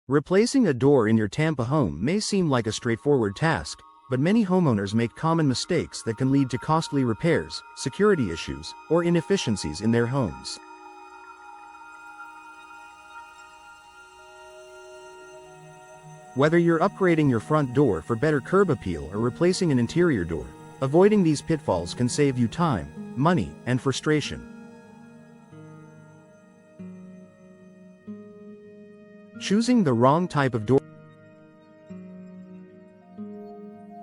Replacing a door in your Tampa home may seem like a straightforward task, but many homeowners make common mistakes that can lead to costly repairs, security issues, or inefficiencies in their homes. Whether you're upgrading your front door for better curb appeal or replacing an interior door, avoiding these pitfalls can save you time, money, and frustration. Choosing the wrong type of door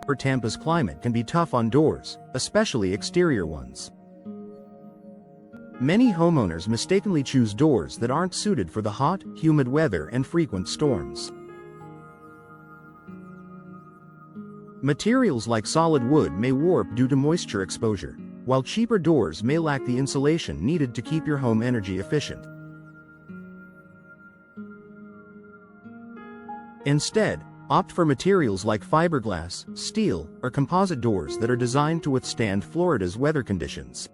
for Tampa's climate can be tough on doors, especially exterior ones. Many homeowners mistakenly choose doors that aren't suited for the hot, humid weather and frequent storms. Materials like solid wood may warp due to moisture exposure, while cheaper doors may lack the insulation needed to keep your home energy efficient. Instead, opt for materials like fiberglass, steel, or composite doors that are designed to withstand Florida's weather conditions.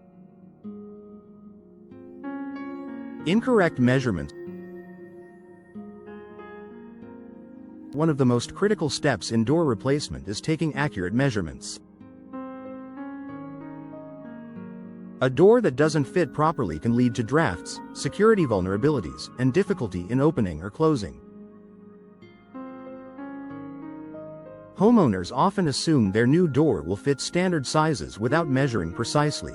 Incorrect measurements. One of the most critical steps in door replacement is taking accurate measurements. A door that doesn't fit properly can lead to drafts, security vulnerabilities, and difficulty in opening or closing. Homeowners often assume their new door will fit standard sizes without measuring precisely.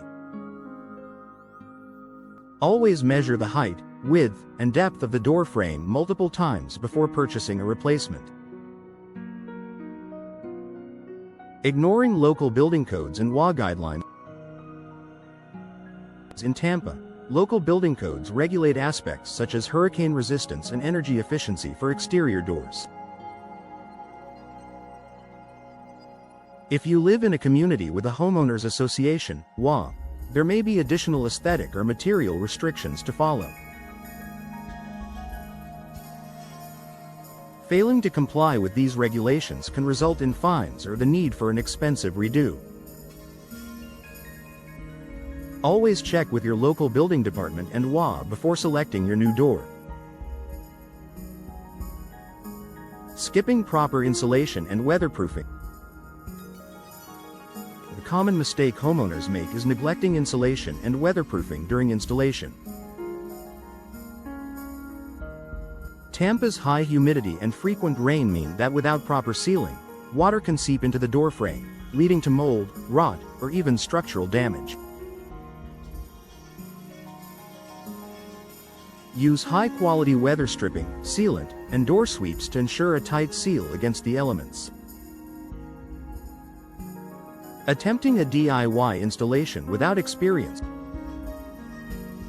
Always measure the height, width, and depth of the door frame multiple times before purchasing a replacement. Ignoring local building codes and WA guidelines. In Tampa, local building codes regulate aspects such as hurricane resistance and energy efficiency for exterior doors. If you live in a community with a homeowners association, WA, there may be additional aesthetic or material restrictions to follow. Failing to comply with these regulations can result in fines or the need for an expensive redo. Always check with your local building department and WA before selecting your new door. Skipping proper insulation and weatherproofing. A common mistake homeowners make is neglecting insulation and weatherproofing during installation. Tampa's high humidity and frequent rain mean that without proper sealing, water can seep into the door frame, leading to mold, rot, or even structural damage. Use high-quality weather stripping, sealant, and door sweeps to ensure a tight seal against the elements. Attempting a DIY installation without experience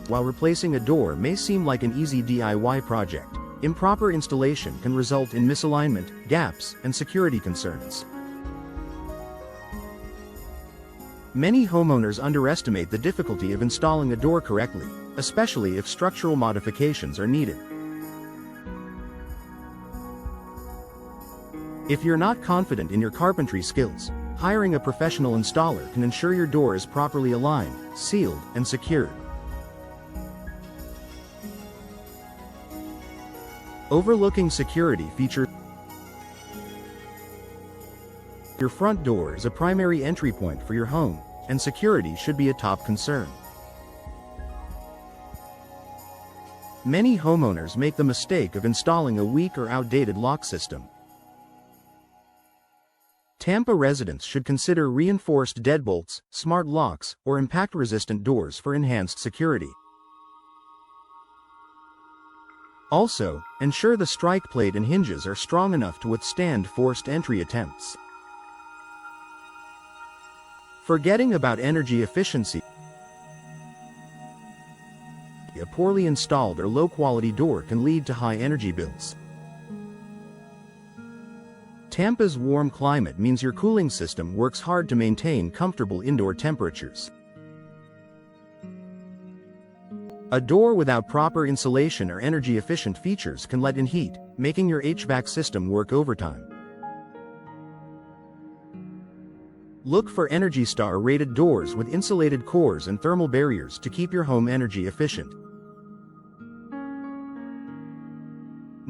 while replacing a door may seem like an easy DIY project. Improper installation can result in misalignment, gaps, and security concerns. Many homeowners underestimate the difficulty of installing a door correctly, especially if structural modifications are needed. If you're not confident in your carpentry skills, hiring a professional installer can ensure your door is properly aligned, sealed, and secured. Overlooking security features. Your front door is a primary entry point for your home, and security should be a top concern. Many homeowners make the mistake of installing a weak or outdated lock system. Tampa residents should consider reinforced deadbolts, smart locks, or impact-resistant doors for enhanced security. Also, ensure the strike plate and hinges are strong enough to withstand forced entry attempts. Forgetting about energy efficiency. A poorly installed or low-quality door can lead to high energy bills. Tampa's warm climate means your cooling system works hard to maintain comfortable indoor temperatures. A door without proper insulation or energy-efficient features can let in heat, making your HVAC system work overtime. Look for ENERGY STAR-rated doors with insulated cores and thermal barriers to keep your home energy efficient.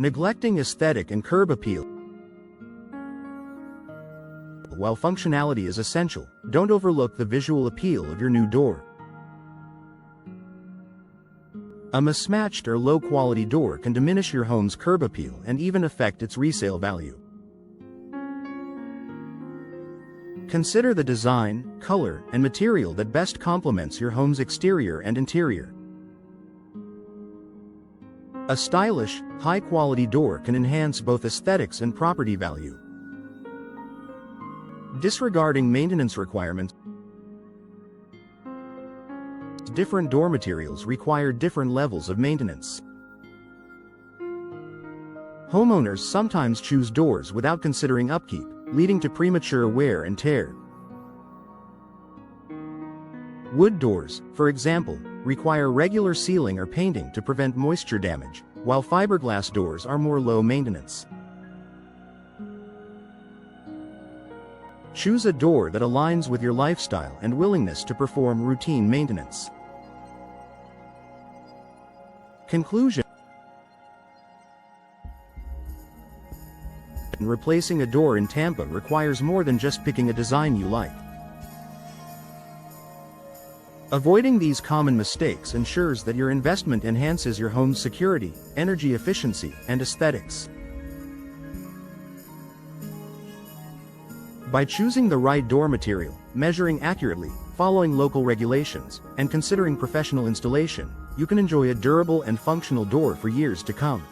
Neglecting aesthetic and curb appeal. While functionality is essential, don't overlook the visual appeal of your new door. A mismatched or low-quality door can diminish your home's curb appeal and even affect its resale value. Consider the design, color, and material that best complements your home's exterior and interior. A stylish, high-quality door can enhance both aesthetics and property value. Disregarding maintenance requirements. Different door materials require different levels of maintenance. Homeowners sometimes choose doors without considering upkeep, leading to premature wear and tear. Wood doors, for example, require regular sealing or painting to prevent moisture damage, while fiberglass doors are more low maintenance. Choose a door that aligns with your lifestyle and willingness to perform routine maintenance. Conclusion. Replacing a door in Tampa requires more than just picking a design you like. Avoiding these common mistakes ensures that your investment enhances your home's security, energy efficiency, and aesthetics. By choosing the right door material, measuring accurately, following local regulations, and considering professional installation, you can enjoy a durable and functional door for years to come.